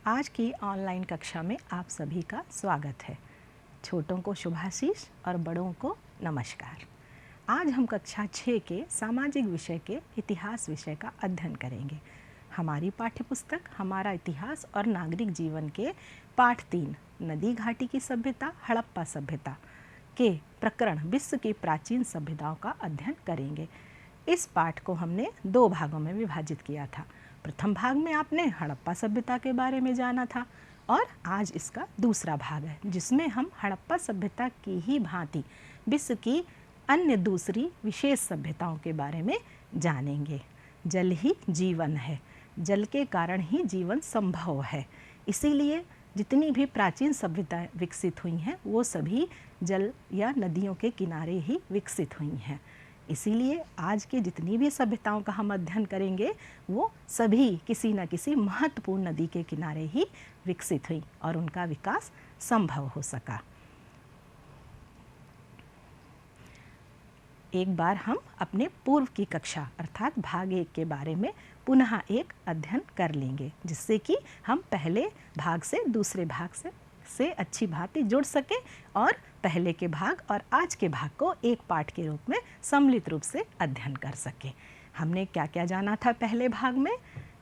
आज की ऑनलाइन कक्षा में आप सभी का स्वागत है। छोटों को शुभाशीष और बड़ों को नमस्कार। आज हम कक्षा 6 के सामाजिक विषय के इतिहास विषय का अध्ययन करेंगे। हमारी पाठ्यपुस्तक हमारा इतिहास और नागरिक जीवन के पाठ 3 नदी घाटी की सभ्यता हड़प्पा सभ्यता के प्रकरण विश्व की प्राचीन सभ्यताओं का अध्ययन करेंगे। इस पाठ को हमने 2 भागों में विभाजित किया था। प्रथम भाग में आपने हड़प्पा सभ्यता के बारे में जाना था और आज इसका दूसरा भाग है जिसमें हम हड़प्पा सभ्यता की ही भांति विश्व की अन्य दूसरी विशेष सभ्यताओं के बारे में जानेंगे। जल ही जीवन है, जल के कारण ही जीवन संभव है। इसीलिए जितनी भी प्राचीन सभ्यताएं विकसित हुई हैं वो सभी जल या नदियों के किनारे ही विकसित हुई हैं। इसीलिए आज की जितनी भी सभ्यताओं का हम अध्ययन करेंगे वो सभी किसी न किसी महत्वपूर्ण नदी के किनारे ही विकसित हुई और उनका विकास संभव हो सका। एक बार हम अपने पूर्व की कक्षा अर्थात भाग 1 के बारे में पुनः एक अध्ययन कर लेंगे जिससे कि हम पहले भाग से दूसरे भाग से अच्छी भांति जुड़ सकें और पहले के भाग और आज के भाग को एक पाठ के रूप में सम्मिलित रूप से अध्ययन कर सकें। हमने क्या क्या जाना था पहले भाग में?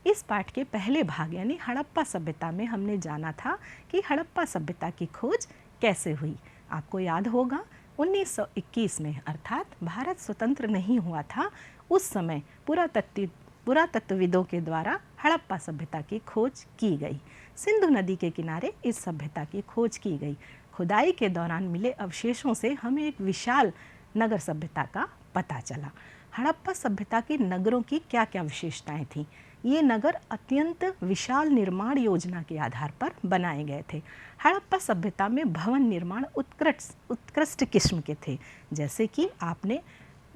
इस पाठ के पहले भाग यानी हड़प्पा सभ्यता में हमने जाना था कि हड़प्पा सभ्यता की खोज कैसे हुई। आपको याद होगा 1921 में अर्थात भारत स्वतंत्र नहीं हुआ था उस समय पुरातत्वविदों के द्वारा हड़प्पा सभ्यता की खोज की गई। सिंधु नदी के किनारे इस सभ्यता की खोज की गई। खुदाई के दौरान मिले अवशेषों से हमें एक विशाल नगर सभ्यता का पता चला। हड़प्पा सभ्यता के नगरों की क्या क्या विशेषताएं थीं? ये नगर अत्यंत विशाल निर्माण योजना के आधार पर बनाए गए थे। हड़प्पा सभ्यता में भवन निर्माण उत्कृष्ट किस्म के थे। जैसे कि आपने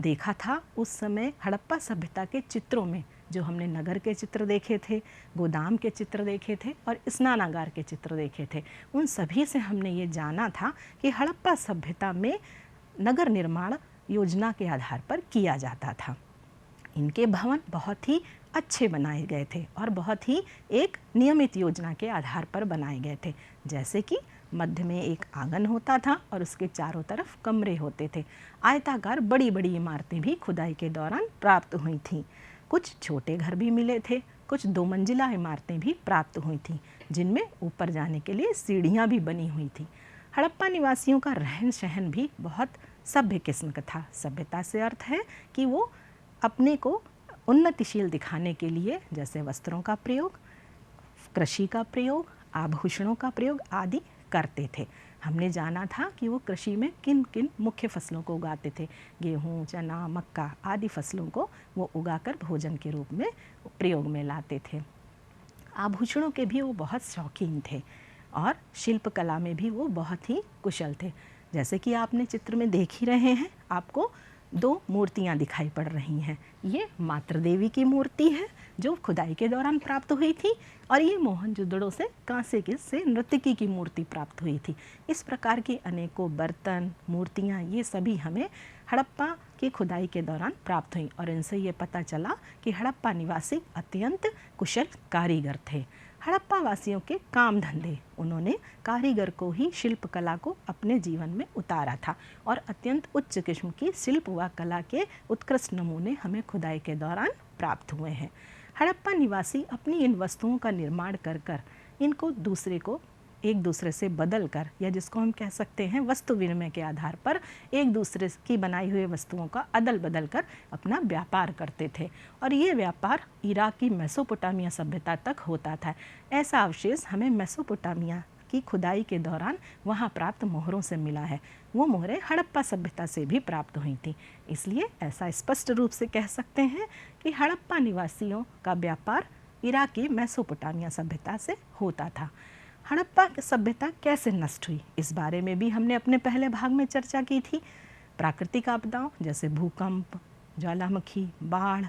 देखा था उस समय हड़प्पा सभ्यता के चित्रों में जो हमने नगर के चित्र देखे थे, गोदाम के चित्र देखे थे और स्नानागार के चित्र देखे थे, उन सभी से हमने ये जाना था कि हड़प्पा सभ्यता में नगर निर्माण योजना के आधार पर किया जाता था। इनके भवन बहुत ही अच्छे बनाए गए थे और बहुत ही एक नियमित योजना के आधार पर बनाए गए थे। जैसे कि मध्य में एक आंगन होता था और उसके चारों तरफ कमरे होते थे। आयताकार बड़ी बड़ी इमारतें भी खुदाई के दौरान प्राप्त हुई थीं। कुछ छोटे घर भी मिले थे, कुछ 2 मंजिला इमारतें भी प्राप्त हुई थीं जिनमें ऊपर जाने के लिए सीढ़ियाँ भी बनी हुई थीं। हड़प्पा निवासियों का रहन सहन भी बहुत सभ्य किस्म का था। सभ्यता से अर्थ है कि वो अपने को उन्नतिशील दिखाने के लिए जैसे वस्त्रों का प्रयोग, कृषि का प्रयोग, आभूषणों का प्रयोग आदि करते थे। हमने जाना था कि वो कृषि में किन किन मुख्य फसलों को उगाते थे। गेहूँ, चना, मक्का आदि फसलों को वो उगाकर भोजन के रूप में प्रयोग में लाते थे। आभूषणों के भी वो बहुत शौकीन थे और शिल्पकला में भी वो बहुत ही कुशल थे। जैसे कि आपने चित्र में देख ही रहे हैं, आपको 2 मूर्तियाँ दिखाई पड़ रही हैं। ये मातृ देवी की मूर्ति है जो खुदाई के दौरान प्राप्त हुई थी और ये मोहनजोदड़ो से कांसे से नर्तकी की मूर्ति प्राप्त हुई थी। इस प्रकार के अनेकों बर्तन, मूर्तियाँ ये सभी हमें हड़प्पा की खुदाई के दौरान प्राप्त हुई और इनसे ये पता चला कि हड़प्पा निवासी अत्यंत कुशल कारीगर थे। हड़प्पा वासियों के काम धंधे, उन्होंने कारीगर को ही शिल्पकला को अपने जीवन में उतारा था और अत्यंत उच्च किस्म की शिल्प व कला के उत्कृष्ट नमूने हमें खुदाई के दौरान प्राप्त हुए हैं। हड़प्पा निवासी अपनी इन वस्तुओं का निर्माण कर इनको एक दूसरे से बदल कर या जिसको हम कह सकते हैं वस्तु विनिमय के आधार पर एक दूसरे की बनाई हुई वस्तुओं का अदल बदल कर अपना व्यापार करते थे और ये व्यापार इराक की मेसोपोटामिया सभ्यता तक होता था। ऐसा अवशेष हमें मेसोपोटामिया की खुदाई के दौरान वहाँ प्राप्त मोहरों से मिला है। वो मोहरें हड़प्पा सभ्यता से भी प्राप्त हुई थी। इसलिए ऐसा स्पष्ट रूप से कह सकते हैं कि हड़प्पा निवासियों का व्यापार इराकी मेसोपोटामिया सभ्यता से होता था। हड़प्पा सभ्यता कैसे नष्ट हुई इस बारे में भी हमने अपने पहले भाग में चर्चा की थी। प्राकृतिक आपदाओं जैसे भूकंप, ज्वालामुखी, बाढ़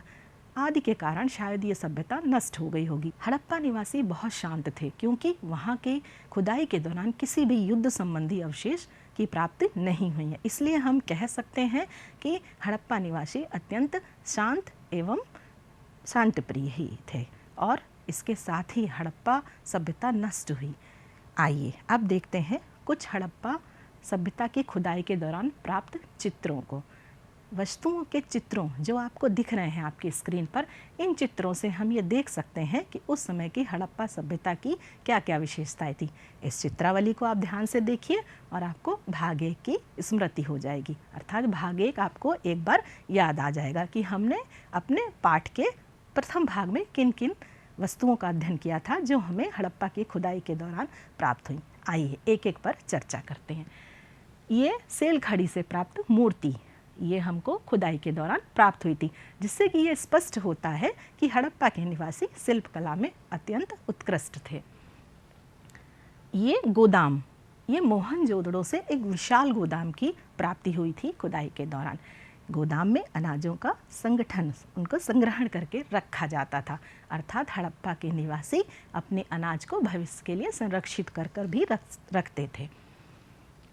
आदि के कारण शायद ये सभ्यता नष्ट हो गई होगी। हड़प्पा निवासी बहुत शांत थे क्योंकि वहाँ के खुदाई के दौरान किसी भी युद्ध संबंधी अवशेष की प्राप्ति नहीं हुई है। इसलिए हम कह सकते हैं कि हड़प्पा निवासी अत्यंत शांत एवं शांतप्रिय ही थे और इसके साथ ही हड़प्पा सभ्यता नष्ट हुई। आइए अब देखते हैं कुछ हड़प्पा सभ्यता की खुदाई के दौरान प्राप्त चित्रों को। वस्तुओं के चित्रों जो आपको दिख रहे हैं आपकी स्क्रीन पर, इन चित्रों से हम ये देख सकते हैं कि उस समय की हड़प्पा सभ्यता की क्या क्या विशेषताएं थी। इस चित्रावली को आप ध्यान से देखिए और आपको भाग 1 की स्मृति हो जाएगी, अर्थात भाग 1 आपको एक बार याद आ जाएगा कि हमने अपने पाठ के प्रथम भाग में किन किन वस्तुओं का अध्ययन किया था जो हमें हड़प्पा की खुदाई के दौरान प्राप्त हुई। आइए एक एक पर चर्चा करते हैं। ये सेल खड़ी से प्राप्त मूर्ति, ये हमको खुदाई के दौरान प्राप्त हुई थी, जिससे कि ये स्पष्ट होता है कि हड़प्पा के निवासी शिल्पकला में अत्यंत उत्कृष्ट थे। ये गोदाम, ये मोहनजोदड़ो से एक विशाल गोदाम की प्राप्ति हुई थी खुदाई के दौरान। गोदाम में अनाजों का संगठन, उनको संग्रहण करके रखा जाता था, अर्थात हड़प्पा के निवासी अपने अनाज को भविष्य के लिए संरक्षित कर भी रखते थे।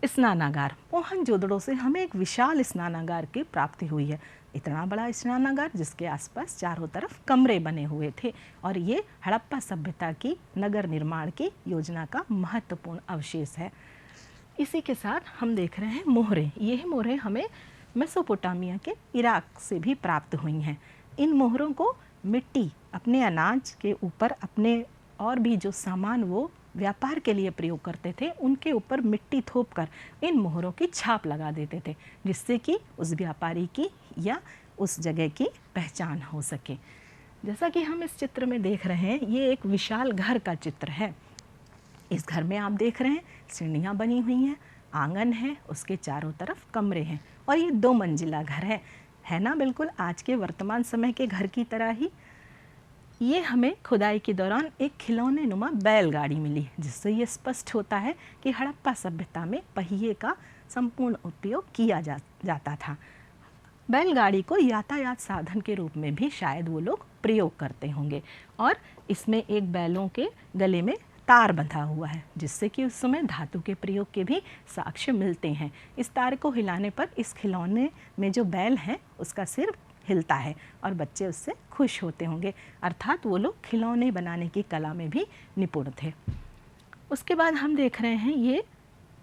स्नानागार, मोहनजोदड़ो से हमें एक विशाल स्नानागार की प्राप्ति हुई है। इतना बड़ा स्नानागार जिसके आसपास चारों तरफ कमरे बने हुए थे, और ये हड़प्पा सभ्यता की नगर निर्माण की योजना का महत्वपूर्ण अवशेष है। इसी के साथ हम देख रहे हैं मोहरें। ये मोहरें हमें मेसोपोटामिया के इराक से भी प्राप्त हुई हैं। इन मोहरों को मिट्टी, अपने अनाज के ऊपर अपने और भी जो सामान वो व्यापार के लिए प्रयोग करते थे, उनके ऊपर मिट्टी थोपकर इन मोहरों की छाप लगा देते थे, जिससे कि उस व्यापारी की या उस जगह की पहचान हो सके। जैसा कि हम इस चित्र में देख रहे हैं, ये एक विशाल घर का चित्र है। इस घर में आप देख रहे हैं सीढ़ियाँ बनी हुई हैं, आंगन है, उसके चारों तरफ कमरे हैं, और ये 2 मंजिला घर है ना, बिल्कुल आज के वर्तमान समय के घर की तरह ही। ये हमें खुदाई के दौरान एक खिलौने नुमा बैलगाड़ी मिली, जिससे ये स्पष्ट होता है कि हड़प्पा सभ्यता में पहिए का संपूर्ण उपयोग किया जाता था। बैलगाड़ी को यातायात साधन के रूप में भी शायद वो लोग प्रयोग करते होंगे, और इसमें एक बैलों के गले में तार बंधा हुआ है, जिससे कि उस समय धातु के प्रयोग के भी साक्ष्य मिलते हैं। इस तार को हिलाने पर इस खिलौने में जो बैल है उसका सिर हिलता है और बच्चे उससे खुश होते होंगे, अर्थात वो लोग खिलौने बनाने की कला में भी निपुण थे। उसके बाद हम देख रहे हैं ये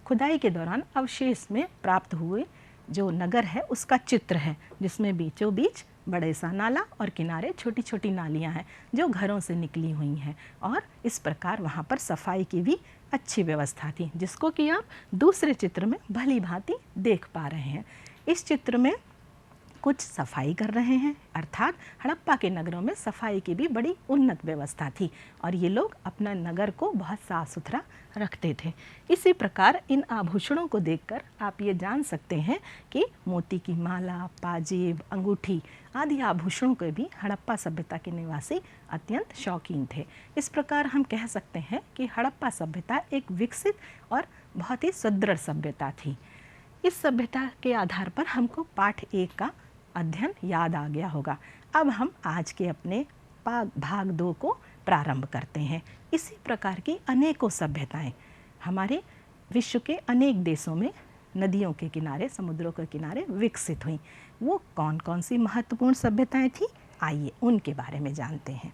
खुदाई के दौरान अवशेष में प्राप्त हुए जो नगर है उसका चित्र है, जिसमें बीचों बीच बड़े सा नाला और किनारे छोटी छोटी नालियां हैं जो घरों से निकली हुई हैं, और इस प्रकार वहाँ पर सफाई की भी अच्छी व्यवस्था थी, जिसको कि आप दूसरे चित्र में भली भांति देख पा रहे हैं। इस चित्र में कुछ सफाई कर रहे हैं, अर्थात हड़प्पा के नगरों में सफाई की भी बड़ी उन्नत व्यवस्था थी, और ये लोग अपना नगर को बहुत साफ सुथरा रखते थे। इसी प्रकार इन आभूषणों को देखकर आप ये जान सकते हैं कि मोती की माला, पाजेब, अंगूठी आदि आभूषणों के भी हड़प्पा सभ्यता के निवासी अत्यंत शौकीन थे। इस प्रकार हम कह सकते हैं कि हड़प्पा सभ्यता एक विकसित और बहुत ही सुदृढ़ सभ्यता थी। इस सभ्यता के आधार पर हमको पाठ 1 का अध्ययन याद आ गया होगा। अब हम आज के अपने भाग 2 को प्रारंभ करते हैं। इसी प्रकार की अनेकों सभ्यताएं हमारे विश्व के अनेक देशों में नदियों के किनारे, समुद्रों के किनारे विकसित हुई। वो कौन कौन सी महत्वपूर्ण सभ्यताएं थी, आइए उनके बारे में जानते हैं।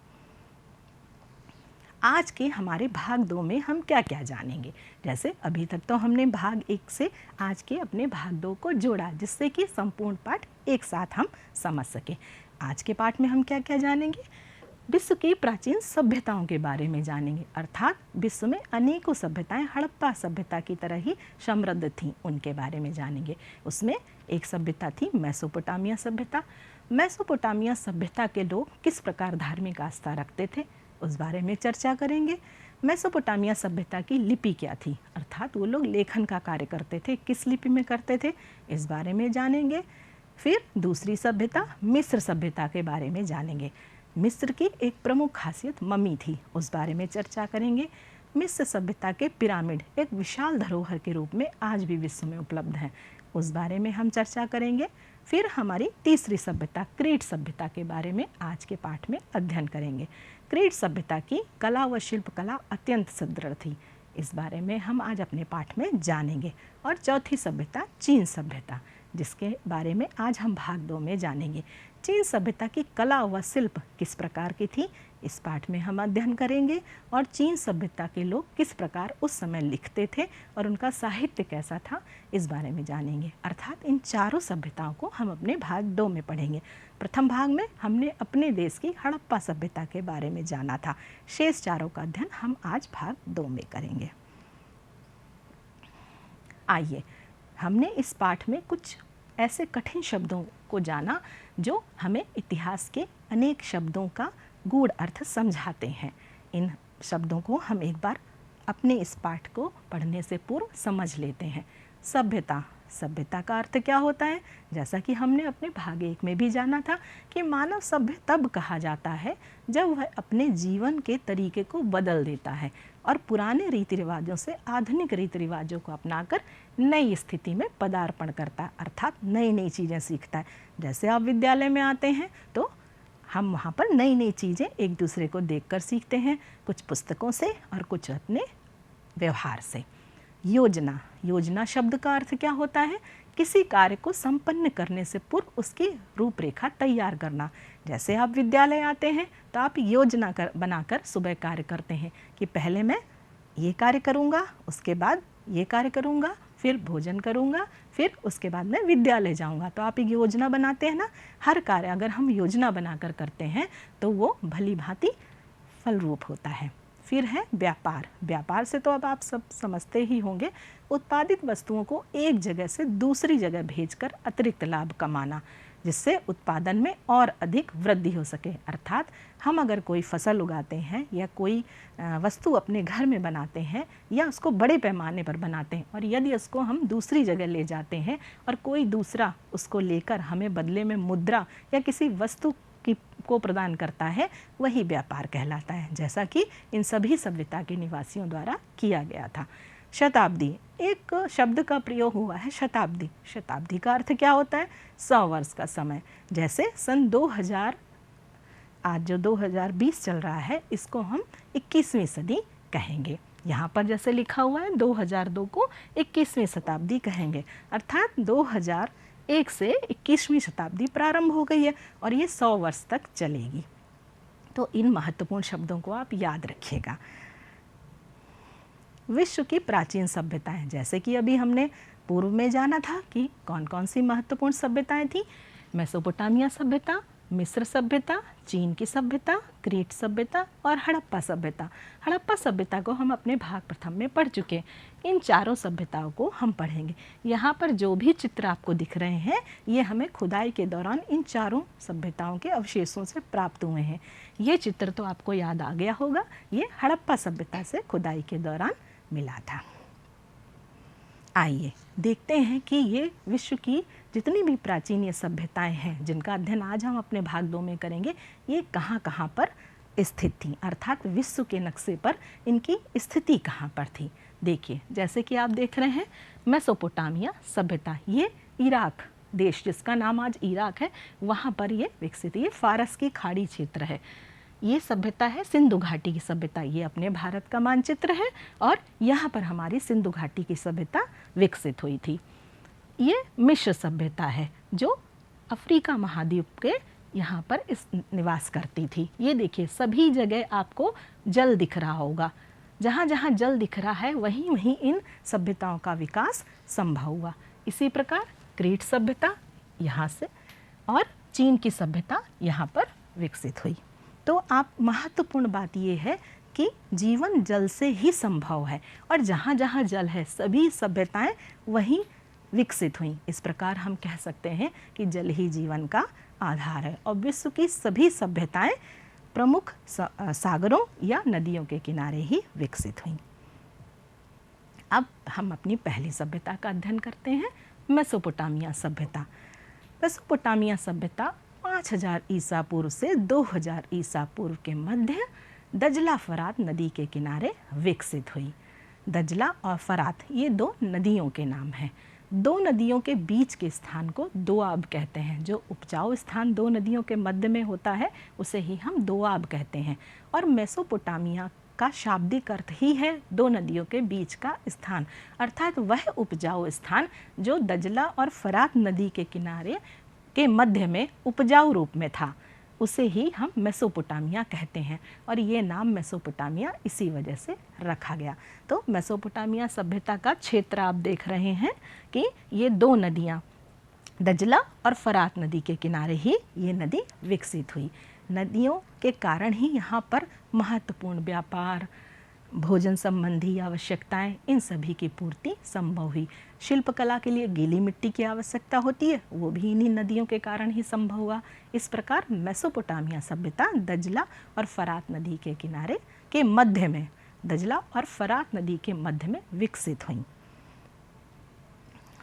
आज के हमारे भाग 2 में हम क्या क्या जानेंगे। जैसे अभी तक तो हमने भाग 1 से आज के अपने भाग 2 को जोड़ा, जिससे कि संपूर्ण पाठ एक साथ हम समझ सके। आज के पाठ में हम क्या क्या जानेंगे, विश्व की प्राचीन सभ्यताओं के बारे में जानेंगे, अर्थात विश्व में अनेकों सभ्यताएं हड़प्पा सभ्यता की तरह ही समृद्ध थीं, उनके बारे में जानेंगे। उसमें एक सभ्यता थी मेसोपोटामिया सभ्यता। मेसोपोटामिया सभ्यता के लोग किस प्रकार धार्मिक आस्था रखते थे, उस बारे में चर्चा करेंगे। मेसोपोटामिया सभ्यता की लिपि क्या थी, अर्थात वो लोग लेखन का कार्य करते थे, किस लिपि में करते थे, इस बारे में जानेंगे। फिर दूसरी सभ्यता मिस्र सभ्यता के बारे में जानेंगे। मिस्र की एक प्रमुख खासियत मम्मी थी, उस बारे में चर्चा करेंगे। मिस्र सभ्यता के पिरामिड एक विशाल धरोहर के रूप में आज भी विश्व में उपलब्ध हैं, उस बारे में हम चर्चा करेंगे। फिर हमारी तीसरी सभ्यता क्रीट सभ्यता के बारे में आज के पाठ में अध्ययन करेंगे। क्रीट सभ्यता की कला व शिल्पकला अत्यंत सुदृढ़ थी, इस बारे में हम आज अपने पाठ में जानेंगे। और चौथी सभ्यता चीन सभ्यता, जिसके बारे में आज हम भाग 2 में जानेंगे। चीन सभ्यता की कला व शिल्प किस प्रकार की थी, इस पाठ में हम अध्ययन करेंगे और चीन सभ्यता के लोग किस प्रकार उस समय लिखते थे और उनका साहित्य कैसा था इस बारे में जानेंगे। अर्थात इन चारों सभ्यताओं को हम अपने भाग 2 में पढ़ेंगे। प्रथम भाग में हमने अपने देश की हड़प्पा सभ्यता के बारे में जाना था। शेष चारों का अध्ययन हम आज भाग 2 में करेंगे। आइए, हमने इस पाठ में कुछ ऐसे कठिन शब्दों को जाना जो हमें इतिहास के अनेक शब्दों का गूढ़ अर्थ समझाते हैं। इन शब्दों को हम एक बार अपने इस पाठ को पढ़ने से पूर्व समझ लेते हैं। सभ्यता, सभ्यता का अर्थ क्या होता है? जैसा कि हमने अपने भाग 1 में भी जाना था कि मानव सभ्य तब कहा जाता है जब वह अपने जीवन के तरीके को बदल देता है और पुराने रीति रिवाजों से आधुनिक रीति रिवाजों को अपनाकर नई स्थिति में पदार्पण करता है, अर्थात नई नई चीज़ें सीखता है। जैसे आप विद्यालय में आते हैं तो हम वहाँ पर नई नई चीज़ें एक दूसरे को देखकर सीखते हैं, कुछ पुस्तकों से और कुछ अपने व्यवहार से। योजना, योजना शब्द का अर्थ क्या होता है? किसी कार्य को संपन्न करने से पूर्व उसकी रूपरेखा तैयार करना। जैसे आप विद्यालय आते हैं तो आप योजना बनाकर सुबह कार्य करते हैं कि पहले मैं ये कार्य करूँगा, उसके बाद ये कार्य करूँगा, फिर भोजन करूँगा, फिर उसके बाद मैं विद्यालय जाऊँगा। तो आप एक योजना बनाते हैं ना। हर कार्य अगर हम योजना बनाकर करते हैं तो वो भली भांति फलरूप होता है। फिर है व्यापार। व्यापार से तो अब आप सब समझते ही होंगे, उत्पादित वस्तुओं को एक जगह से दूसरी जगह भेजकर अतिरिक्त लाभ कमाना, जिससे उत्पादन में और अधिक वृद्धि हो सके। अर्थात हम अगर कोई फसल उगाते हैं या कोई वस्तु अपने घर में बनाते हैं या उसको बड़े पैमाने पर बनाते हैं और यदि उसको हम दूसरी जगह ले जाते हैं और कोई दूसरा उसको लेकर हमें बदले में मुद्रा या किसी वस्तु को प्रदान करता है, वही व्यापार कहलाता है, जैसा कि इन सभी सभ्यता के निवासियों द्वारा किया गया था। शताब्दी, एक शब्द का प्रयोग हुआ है शताब्दी। शताब्दी का अर्थ क्या होता है? 100 वर्ष का समय। जैसे सन 2000, आज जो 2020 चल रहा है, इसको हम 21वीं सदी कहेंगे। यहाँ पर जैसे लिखा हुआ है 2002 को 21वीं शताब्दी कहेंगे, अर्थात 2001 से 21वीं शताब्दी प्रारंभ हो गई है और ये 100 वर्ष तक चलेगी। तो इन महत्वपूर्ण शब्दों को आप याद रखिएगा। विश्व की प्राचीन सभ्यताएं, जैसे कि अभी हमने पूर्व में जाना था कि कौन कौन सी महत्वपूर्ण सभ्यताएं थी। मेसोपोटामिया सभ्यता, मिस्र सभ्यता, चीन की सभ्यता, क्रीट सभ्यता और हड़प्पा सभ्यता। हड़प्पा सभ्यता को हम अपने भाग प्रथम में पढ़ चुके हैं। इन चारों सभ्यताओं को हम पढ़ेंगे। यहाँ पर जो भी चित्र आपको दिख रहे हैं ये हमें खुदाई के दौरान इन चारों सभ्यताओं के अवशेषों से प्राप्त हुए हैं। ये चित्र तो आपको याद आ गया होगा, ये हड़प्पा सभ्यता से खुदाई के दौरान मिला था। आइए देखते हैं कि ये विश्व की जितनी भी प्राचीन ये सभ्यताएं हैं जिनका अध्ययन आज हम अपने भाग 2 में करेंगे, ये कहाँ कहाँ पर स्थित थी, अर्थात विश्व के नक्शे पर इनकी स्थिति कहाँ पर थी। देखिए, जैसे कि आप देख रहे हैं मेसोपोटामिया सभ्यता, ये इराक देश जिसका नाम आज इराक है वहाँ पर ये विकसित, ये फारस की खाड़ी क्षेत्र है। ये सभ्यता है सिंधु घाटी की सभ्यता, ये अपने भारत का मानचित्र है और यहाँ पर हमारी सिंधु घाटी की सभ्यता विकसित हुई थी। ये मिस्र सभ्यता है जो अफ्रीका महाद्वीप के यहाँ पर इस निवास करती थी। ये देखिए सभी जगह आपको जल दिख रहा होगा, जहाँ जहाँ जल दिख रहा है वहीं वहीं इन सभ्यताओं का विकास संभव हुआ। इसी प्रकार क्रीट सभ्यता यहाँ से और चीन की सभ्यता यहाँ पर विकसित हुई। तो आप महत्वपूर्ण बात ये है कि जीवन जल से ही संभव है और जहाँ जहाँ जल है सभी सभ्यताएं वहीं विकसित हुई। इस प्रकार हम कह सकते हैं कि जल ही जीवन का आधार है और विश्व की सभी सभ्यताएं प्रमुख सागरों या नदियों के किनारे ही विकसित हुई। अब हम अपनी पहली सभ्यता का अध्ययन करते हैं, मेसोपोटामिया सभ्यता। मेसोपोटामिया सभ्यता 5000 ईसा पूर्व से 2000 ईसा पूर्व के मध्य दजला फरात नदी के किनारे विकसित हुई। दजला और फरात ये दो नदियों के नाम हैं। दो नदियों के बीच के स्थान को दोआब कहते हैं। जो उपजाऊ स्थान दो नदियों के मध्य में होता है उसे ही हम दोआब कहते हैं। और मेसोपोटामिया का शाब्दिक अर्थ ही है दो नदियों के बीच का स्थान, अर्थात वह उपजाऊ स्थान जो दजला और फरात नदी के किनारे के मध्य में उपजाऊ रूप में था। उसे ही हम मेसोपोटामिया कहते हैं और ये नाम मेसोपोटामिया इसी वजह से रखा गया। तो मेसोपोटामिया सभ्यता का क्षेत्र आप देख रहे हैं कि ये दो नदियाँ दजला और फरात नदी के किनारे ही ये नदी विकसित हुई। नदियों के कारण ही यहाँ पर महत्वपूर्ण व्यापार, भोजन संबंधी आवश्यकताएं, इन सभी की पूर्ति संभव हुई। शिल्पकला के लिए गीली मिट्टी की आवश्यकता होती है, वो भी इन्हीं नदियों के कारण ही संभव हुआ। इस प्रकार मेसोपोटामिया सभ्यता दजला और फरात नदी के किनारे के मध्य में, दजला और फरात नदी के मध्य में विकसित हुई।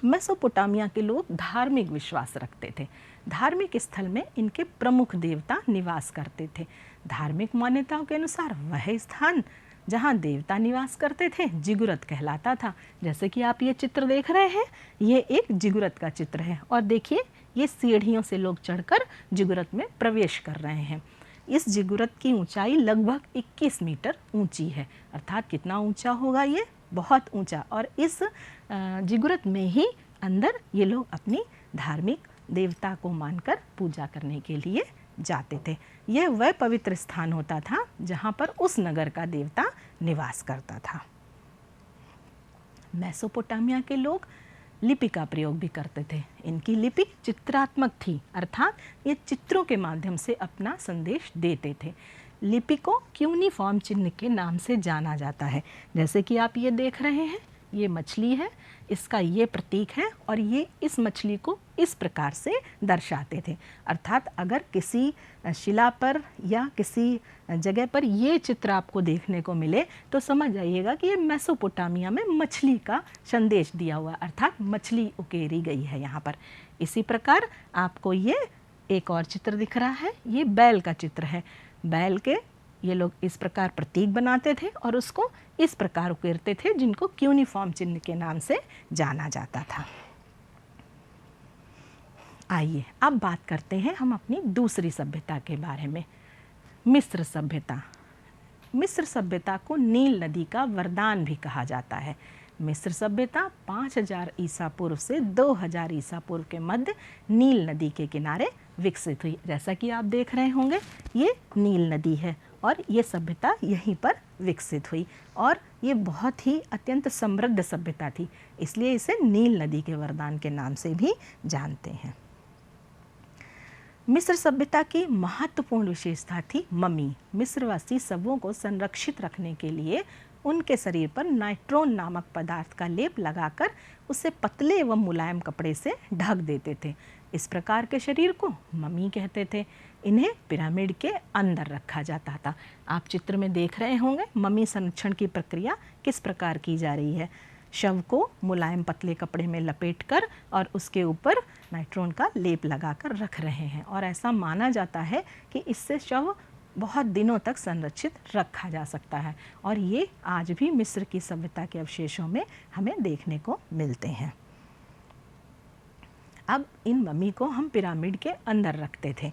मेसोपोटामिया के लोग धार्मिक विश्वास रखते थे। धार्मिक स्थल में इनके प्रमुख देवता निवास करते थे। धार्मिक मान्यताओं के अनुसार वह स्थान जहाँ देवता निवास करते थे जिगुरत कहलाता था। जैसे कि आप ये चित्र देख रहे हैं, ये एक जिगुरत का चित्र है और देखिए ये सीढ़ियों से लोग चढ़कर जिगुरत में प्रवेश कर रहे हैं। इस जिगुरत की ऊंचाई लगभग 21 मीटर ऊंची है, अर्थात कितना ऊंचा होगा ये, बहुत ऊंचा। और इस जिगुरत में ही अंदर ये लोग अपनी धार्मिक देवता को मानकर पूजा करने के लिए जाते थे। यह वह पवित्र स्थान होता था जहाँ पर उस नगर का देवता निवास करता था। मेसोपोटामिया के लोग लिपि का प्रयोग भी करते थे। इनकी लिपि चित्रात्मक थी, अर्थात ये चित्रों के माध्यम से अपना संदेश देते थे। लिपि को क्यूनिफॉर्म चिन्ह के नाम से जाना जाता है। जैसे कि आप ये देख रहे हैं, ये मछली है, इसका ये प्रतीक है और ये इस मछली को इस प्रकार से दर्शाते थे। अर्थात अगर किसी शिला पर या किसी जगह पर ये चित्र आपको देखने को मिले तो समझ जाइएगा कि ये मेसोपोटामिया में मछली का संदेश दिया हुआ, अर्थात मछली उकेरी गई है यहाँ पर। इसी प्रकार आपको ये एक और चित्र दिख रहा है, ये बैल का चित्र है। बैल के ये लोग इस प्रकार प्रतीक बनाते थे और उसको इस प्रकार उकेरते थे, जिनको क्यूनिफॉर्म चिन्ह के नाम से जाना जाता था। आइए अब बात करते हैं हम अपनी दूसरी सभ्यता के बारे में, मिस्र सभ्यता। मिस्र सभ्यता को नील नदी का वरदान भी कहा जाता है। मिस्र सभ्यता 5000 ईसा पूर्व से 2000 ईसा पूर्व के मध्य नील नदी के किनारे विकसित हुई। जैसा कि आप देख रहे होंगे, ये नील नदी है और ये सभ्यता यहीं पर विकसित हुई और ये बहुत ही अत्यंत समृद्ध सभ्यता थी, इसलिए इसे नील नदी के वरदान के नाम से भी जानते हैं। मिस्र सभ्यता की महत्वपूर्ण विशेषता थी मम्मी। मिस्रवासी शवों को संरक्षित रखने के लिए उनके शरीर पर नाइट्रोन नामक पदार्थ का लेप लगाकर उसे पतले एवं मुलायम कपड़े से ढक देते थे। इस प्रकार के शरीर को मम्मी कहते थे। इन्हें पिरामिड के अंदर रखा जाता था। आप चित्र में देख रहे होंगे मम्मी संरक्षण की प्रक्रिया किस प्रकार की जा रही है। शव को मुलायम पतले कपड़े में लपेटकर और उसके ऊपर नाइट्रोन का लेप लगाकर रख रहे हैं और ऐसा माना जाता है कि इससे शव बहुत दिनों तक संरक्षित रखा जा सकता है और ये आज भी मिस्र की सभ्यता के अवशेषों में हमें देखने को मिलते हैं। अब इन मम्मी को हम पिरामिड के अंदर रखते थे।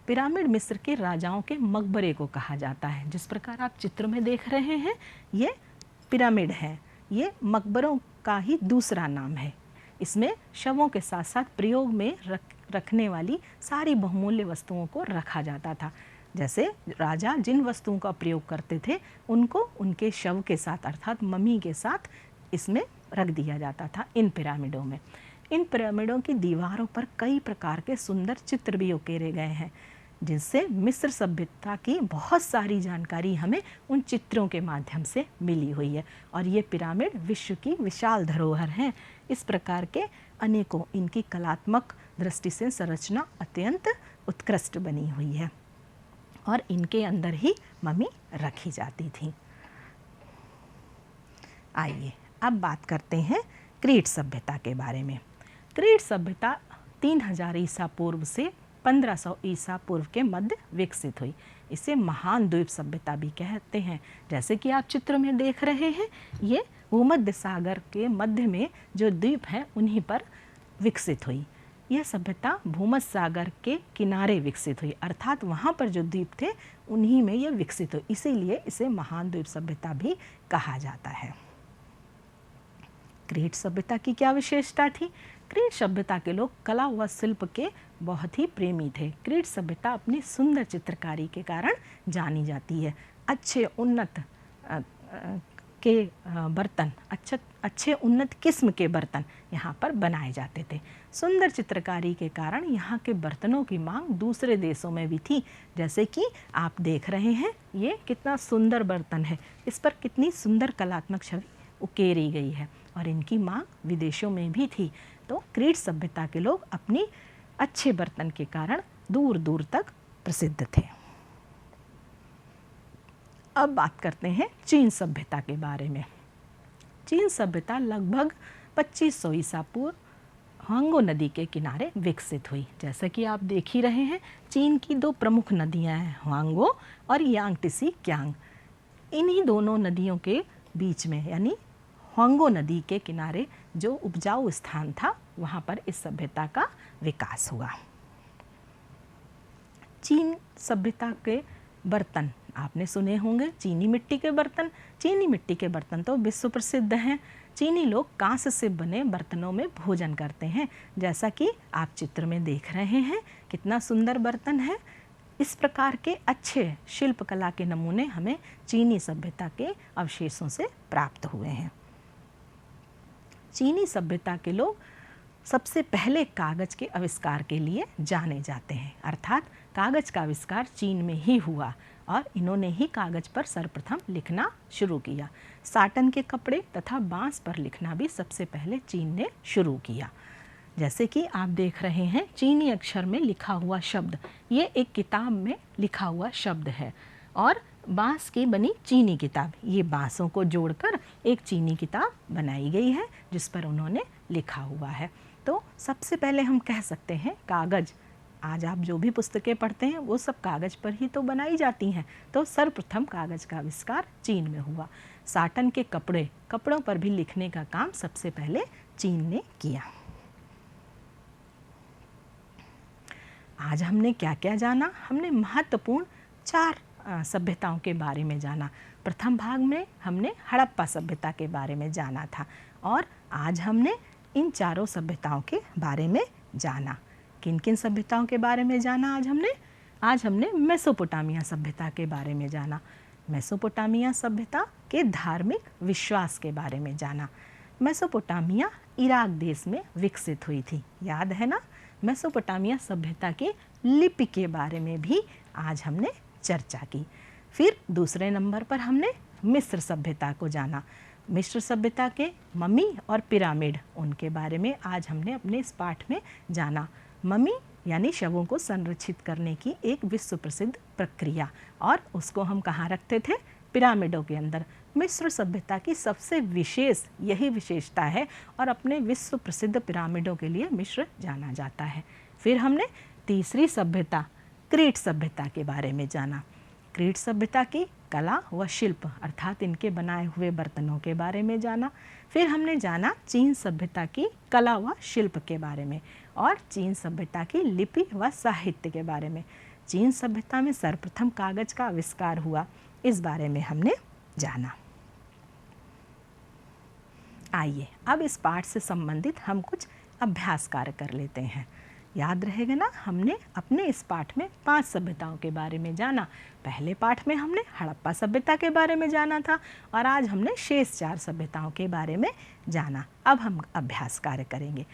पिरामिड मिस्र के राजाओं के मकबरे को कहा जाता है। जिस प्रकार आप चित्र में देख रहे हैं, ये पिरामिड है, ये मकबरों का ही दूसरा नाम है। इसमें शवों के साथ साथ प्रयोग में रखने वाली सारी बहुमूल्य वस्तुओं को रखा जाता था। जैसे राजा जिन वस्तुओं का प्रयोग करते थे उनको उनके शव के साथ अर्थात मम्मी के साथ इसमें रख दिया जाता था इन पिरामिडों में। इन पिरामिडों की दीवारों पर कई प्रकार के सुंदर चित्र भी उकेरे गए हैं, जिससे मिस्र सभ्यता की बहुत सारी जानकारी हमें उन चित्रों के माध्यम से मिली हुई है और ये पिरामिड विश्व की विशाल धरोहर हैं। इस प्रकार के अनेकों इनकी कलात्मक दृष्टि से संरचना अत्यंत उत्कृष्ट बनी हुई है और इनके अंदर ही मम्मी रखी जाती थी। आइए अब बात करते हैं क्रीट सभ्यता के बारे में। क्रीट सभ्यता 3000 ईसा पूर्व से 1500 ईसा पूर्व के मध्य विकसित हुई। इसे महान द्वीप सभ्यता भी कहते हैं। जैसे कि आप चित्र में देख रहे हैं, ये भूमध्य सागर के मध्य में जो द्वीप हैं उन्हीं पर विकसित हुई। यह सभ्यता भूमध्य सागर के किनारे विकसित हुई, अर्थात वहाँ पर जो द्वीप थे उन्हीं में यह विकसित हुई, इसीलिए इसे महान द्वीप सभ्यता भी कहा जाता है। क्रीट सभ्यता की क्या विशेषता थी? क्रीट सभ्यता के लोग कला व शिल्प के बहुत ही प्रेमी थे। क्रीट सभ्यता अपनी सुंदर चित्रकारी के कारण जानी जाती है। अच्छे उन्नत के बर्तन, अच्छे उन्नत किस्म के बर्तन यहाँ पर बनाए जाते थे। सुंदर चित्रकारी के कारण यहाँ के बर्तनों की मांग दूसरे देशों में भी थी। जैसे कि आप देख रहे हैं, ये कितना सुंदर बर्तन है, इस पर कितनी सुंदर कलात्मक छवि उकेरी गई है और इनकी मांग विदेशों में भी थी। तो क्रीट सभ्यता के लोग अपनी अच्छे बर्तन के कारण दूर दूर तक प्रसिद्ध थे। अब बात करते हैं चीन सभ्यता के बारे में। चीन सभ्यता लगभग 2500 ईसा पूर्व ह्वांगो नदी के किनारे विकसित हुई। जैसा कि आप देख ही रहे हैं, चीन की दो प्रमुख नदियां हैं, ह्वांगो और यांगटीसी क्यांग। इन्हीं दोनों नदियों के बीच में यानी ह्वांगो नदी के किनारे जो उपजाऊ स्थान था, वहाँ पर इस सभ्यता का विकास हुआ। चीन सभ्यता के बर्तन आपने सुने होंगे, चीनी मिट्टी के बर्तन। चीनी मिट्टी के बर्तन तो विश्व प्रसिद्ध हैं। चीनी लोग कांस्य से बने बर्तनों में भोजन करते हैं। जैसा कि आप चित्र में देख रहे हैं, कितना सुंदर बर्तन है। इस प्रकार के अच्छे शिल्पकला के नमूने हमें चीनी सभ्यता के अवशेषों से प्राप्त हुए हैं। चीनी सभ्यता के लोग सबसे पहले कागज के आविष्कार के लिए जाने जाते हैं, अर्थात कागज का आविष्कार चीन में ही हुआ और इन्होंने ही कागज पर सर्वप्रथम लिखना शुरू किया। साटन के कपड़े तथा बांस पर लिखना भी सबसे पहले चीन ने शुरू किया। जैसे कि आप देख रहे हैं, चीनी अक्षर में लिखा हुआ शब्द, ये एक किताब में लिखा हुआ शब्द है और बांस की बनी चीनी किताब, ये बांसों को जोड़कर एक चीनी किताब बनाई गई है जिस पर उन्होंने लिखा हुआ है। तो सबसे पहले हम कह सकते हैं कागज़, आज आप जो भी पुस्तकें पढ़ते हैं वो सब कागज़ पर ही तो बनाई जाती हैं। तो सर्वप्रथम कागज़ का आविष्कार चीन में हुआ। साटन के कपड़ों पर भी लिखने का काम सबसे पहले चीन ने किया। आज हमने क्या क्या जाना? हमने महत्वपूर्ण 4 सभ्यताओं के बारे में जाना। प्रथम भाग में हमने हड़प्पा सभ्यता के बारे में जाना था और आज हमने इन चारों सभ्यताओं के बारे में जाना। किन किन सभ्यताओं के बारे में जाना आज हमने मेसोपोटामिया सभ्यता के बारे में जाना। मेसोपोटामिया सभ्यता के धार्मिक विश्वास के बारे में जाना। मेसोपोटामिया इराक देश में विकसित हुई थी, याद है ना? मेसोपोटामिया सभ्यता की लिपि के बारे में भी आज हमने चर्चा की। फिर दूसरे नंबर पर हमने मिस्र सभ्यता को जाना। मिस्र सभ्यता के मम्मी और पिरामिड, उनके बारे में आज हमने अपने इस पाठ में जाना। मम्मी यानी शवों को संरक्षित करने की एक विश्व प्रसिद्ध प्रक्रिया, और उसको हम कहाँ रखते थे? पिरामिडों के अंदर। मिस्र सभ्यता की सबसे विशेष यही विशेषता है और अपने विश्व प्रसिद्ध पिरामिडों के लिए मिस्र जाना जाता है। फिर हमने तीसरी सभ्यता क्रीट सभ्यता के बारे में जाना। क्रीट सभ्यता की कला व शिल्प अर्थात इनके बनाए हुए बर्तनों के बारे में जाना। फिर हमने जाना चीन सभ्यता की कला व शिल्प के बारे में और चीन सभ्यता की लिपि व साहित्य के बारे में। चीन सभ्यता में सर्वप्रथम कागज का आविष्कार हुआ, इस बारे में हमने जाना। आइए अब इस पाठ से संबंधित हम कुछ अभ्यास कार्य कर लेते हैं। याद रहेगा ना, हमने अपने इस पाठ में 5 सभ्यताओं के बारे में जाना। पहले पाठ में हमने हड़प्पा सभ्यता के बारे में जाना था और आज हमने शेष 4 सभ्यताओं के बारे में जाना। अब हम अभ्यास कार्य करेंगे।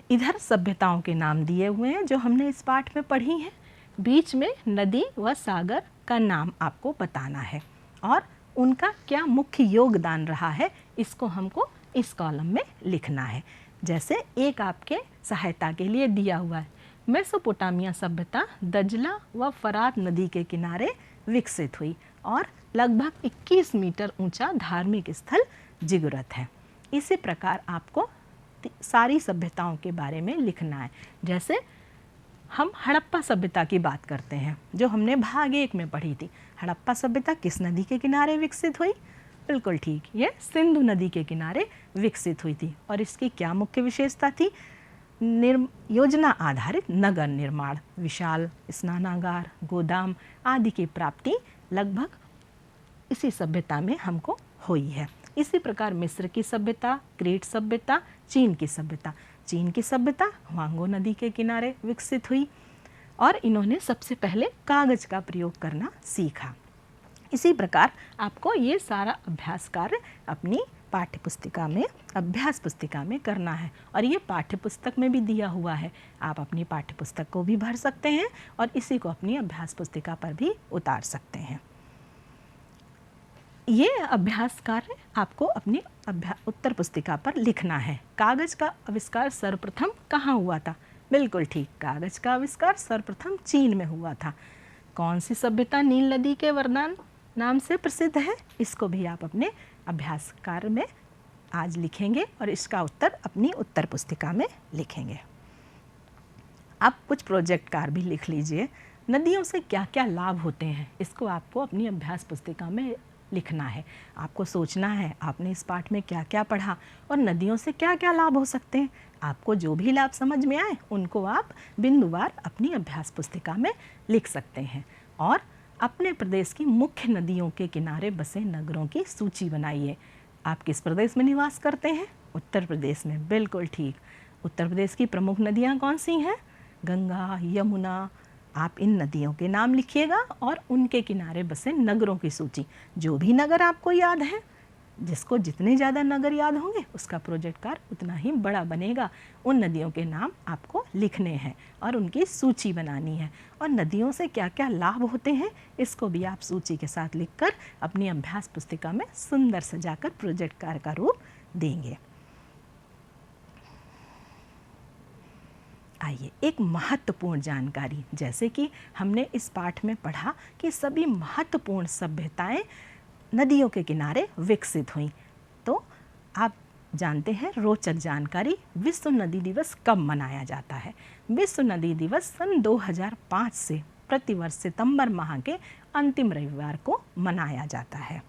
इधर सभ्यताओं के नाम दिए हुए हैं जो हमने इस पाठ में पढ़ी हैं। बीच में नदी व सागर का नाम आपको बताना है और उनका क्या मुख्य योगदान रहा है, इसको हमको इस कॉलम में लिखना है। जैसे एक आपके सहायता के लिए दिया हुआ है, मेसोपोटामिया सभ्यता दजला व फरात नदी के किनारे विकसित हुई और लगभग 21 मीटर ऊंचा धार्मिक स्थल जिगुरत है। इसी प्रकार आपको सारी सभ्यताओं के बारे में लिखना है। जैसे हम हड़प्पा सभ्यता की बात करते हैं जो हमने भाग 1 में पढ़ी थी। हड़प्पा सभ्यता किस नदी के किनारे विकसित हुई? बिल्कुल ठीक, ये सिंधु नदी के किनारे विकसित हुई थी और इसकी क्या मुख्य विशेषता थी? योजना आधारित नगर निर्माण, विशाल स्नानागार, गोदाम आदि की प्राप्ति लगभग इसी सभ्यता में हमको हुई है। इसी प्रकार मिस्र की सभ्यता, क्रीट सभ्यता, चीन की सभ्यता, चीन की सभ्यता ह्वांगो नदी के किनारे विकसित हुई और इन्होंने सबसे पहले कागज का प्रयोग करना सीखा। इसी प्रकार आपको ये सारा अभ्यास कार्य अपनी पाठ्यपुस्तिका में, अभ्यास पुस्तिका में करना है और ये पाठ्यपुस्तक में भी दिया हुआ है। आप अपनी पाठ्यपुस्तक को भी भर सकते हैं और इसी को अपनी अभ्यास पुस्तिका पर भी उतार सकते हैं। ये अभ्यास कार्य आपको अपनी उत्तर पुस्तिका पर लिखना है। कागज का आविष्कार सर्वप्रथम कहाँ हुआ था? बिल्कुल ठीक, कागज का आविष्कार सर्वप्रथम चीन में हुआ था। कौन सी सभ्यता नील नदी के वरदान नाम से प्रसिद्ध है? इसको भी आप अपने अभ्यास कार्य में आज लिखेंगे और इसका उत्तर अपनी उत्तर पुस्तिका में लिखेंगे। आप कुछ प्रोजेक्ट कार्य भी लिख लीजिए। नदियों से क्या क्या लाभ होते हैं, इसको आपको अपनी अभ्यास पुस्तिका में लिखना है। आपको सोचना है आपने इस पाठ में क्या क्या पढ़ा और नदियों से क्या क्या लाभ हो सकते हैं। आपको जो भी लाभ समझ में आए उनको आप बिंदुवार अपनी अभ्यास पुस्तिका में लिख सकते हैं। और अपने प्रदेश की मुख्य नदियों के किनारे बसे नगरों की सूची बनाइए। आप किस प्रदेश में निवास करते हैं? उत्तर प्रदेश में, बिल्कुल ठीक। उत्तर प्रदेश की प्रमुख नदियाँ कौन सी हैं? गंगा, यमुना। आप इन नदियों के नाम लिखिएगा और उनके किनारे बसे नगरों की सूची। जो भी नगर आपको याद है, जिसको जितने ज़्यादा नगर याद होंगे उसका प्रोजेक्ट कार्य उतना ही बड़ा बनेगा। उन नदियों के नाम आपको लिखने हैं और उनकी सूची बनानी है। और नदियों से क्या क्या लाभ होते हैं इसको भी आप सूची के साथ लिखकर अपनी अभ्यास पुस्तिका में सुंदर सजाकर प्रोजेक्ट कार्य का रूप देंगे। आइए एक महत्वपूर्ण जानकारी, जैसे कि हमने इस पाठ में पढ़ा कि सभी महत्वपूर्ण सभ्यताएं नदियों के किनारे विकसित हुई, तो आप जानते हैं रोचक जानकारी, विश्व नदी दिवस कब मनाया जाता है? विश्व नदी दिवस सन 2005 से प्रतिवर्ष सितंबर माह के अंतिम रविवार को मनाया जाता है।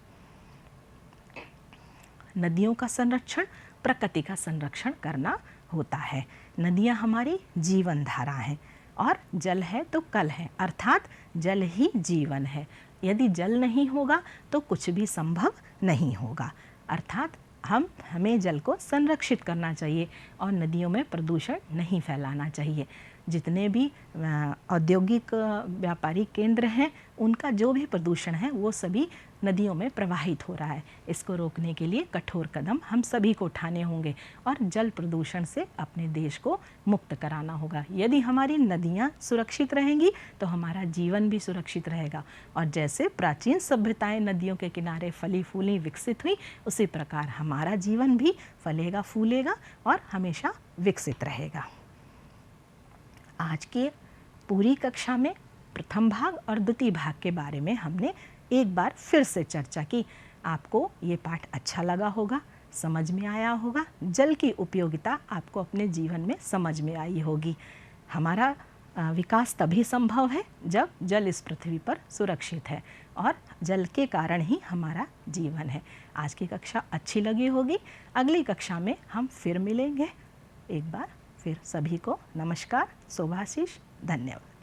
नदियों का संरक्षण प्रकृति का संरक्षण करना होता है। नदियाँ हमारी जीवन धारा हैं और जल है तो कल है, अर्थात जल ही जीवन है। यदि जल नहीं होगा तो कुछ भी संभव नहीं होगा। अर्थात हमें जल को संरक्षित करना चाहिए और नदियों में प्रदूषण नहीं फैलाना चाहिए। जितने भी औद्योगिक व्यापारिक केंद्र हैं उनका जो भी प्रदूषण है वो सभी नदियों में प्रवाहित हो रहा है। इसको रोकने के लिए कठोर कदम हम सभी को उठाने होंगे और जल प्रदूषण से अपने देश को मुक्त कराना होगा। यदि हमारी नदियाँ सुरक्षित रहेंगी तो हमारा जीवन भी सुरक्षित रहेगा। और जैसे प्राचीन सभ्यताएं नदियों के किनारे फली फूली विकसित हुई, उसी प्रकार हमारा जीवन भी फलेगा फूलेगा और हमेशा विकसित रहेगा। आज के पूरी कक्षा में प्रथम भाग और द्वितीय भाग के बारे में हमने एक बार फिर से चर्चा की। आपको ये पाठ अच्छा लगा होगा, समझ में आया होगा। जल की उपयोगिता आपको अपने जीवन में समझ में आई होगी। हमारा विकास तभी संभव है जब जल इस पृथ्वी पर सुरक्षित है और जल के कारण ही हमारा जीवन है। आज की कक्षा अच्छी लगी होगी। अगली कक्षा में हम फिर मिलेंगे। एक बार फिर सभी को नमस्कार, शुभाशीष, धन्यवाद।